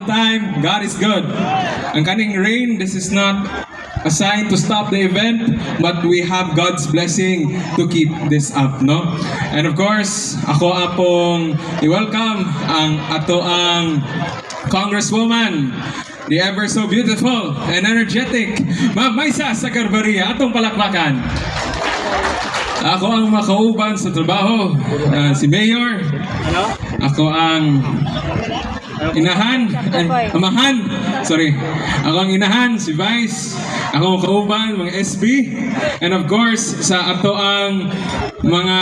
time, God is good. Ang kaning rain, this is not a sign to stop the event, but we have God's blessing to keep this up, no? And of course, ako apong i-welcome ang ato ang Congresswoman, the ever so beautiful and energetic Ma'am Maisa Sagarbaria, atong palakpakan. Ako ang makauban sa trabaho, si Mayor. Ako ang amahan. Ako ang inahan, si Vice. Ako ang kauban, mga SB. And of course, sa ato ang mga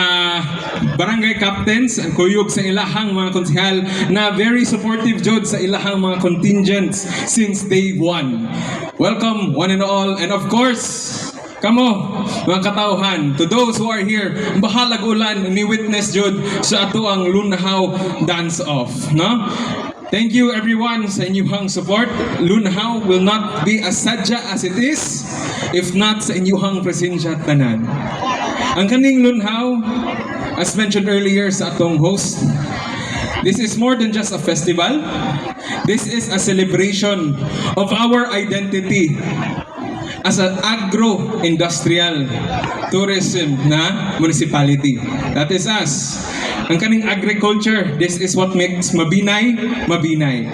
barangay captains, ang kuyog sa ilahang mga konsehal na very supportive jud sa ilahang mga contingents since day one. Welcome, one and all. And of course, kamo, mga katauhan, to those who are here, bahalag ulan ni witness jud sa ato ang Lunhaw dance-off, no? Thank you everyone sa inyong support. Lunhaw will not be as sadya as it is if not sa inyong presensya tanan. Ang kaning Lunhaw, as mentioned earlier sa atong host, this is more than just a festival. This is a celebration of our identity as an agro-industrial tourism na municipality. That is us. Ang kaning agriculture, this is what makes Mabinay, Mabinay.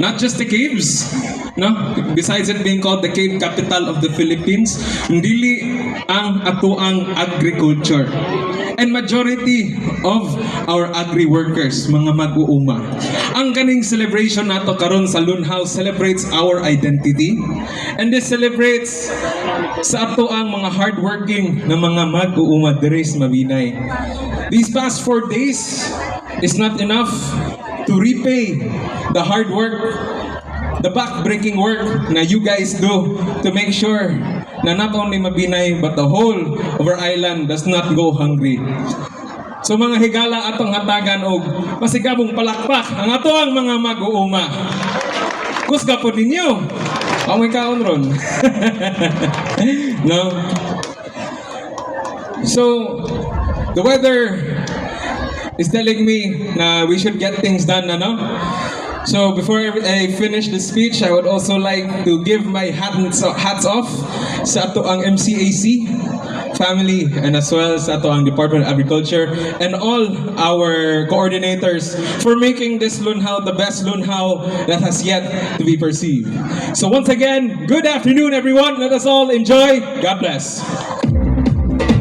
Not just the caves, no? Besides it being called the cave capital of the Philippines, dili ang ato ang agriculture. And majority of our agri-workers, mga mag-uuma. Ang kaning celebration nato karon sa Lunhaw celebrates our identity. And this celebrates sa ato ang mga hardworking na mga mag-uuma diri sa Mabinay. These past 4 days is not enough to repay the hard work, the back-breaking work na you guys do to make sure na not only Mabinay but the whole of our island does not go hungry. So mga higala atong hatagan og masigabong palakpak ang ato ang mga mag-uuma. Kusga po ninyo. Amoy kaon ron. No? So, the weather is telling me na we should get things done, ano? So before I finish the speech, I would also like to give my hats off sa ato ang MCAC family and as well sa ato ang Department of Agriculture and all our coordinators for making this Lunhaw the best Lunhaw that has yet to be perceived. So once again, good afternoon everyone. Let us all enjoy. God bless.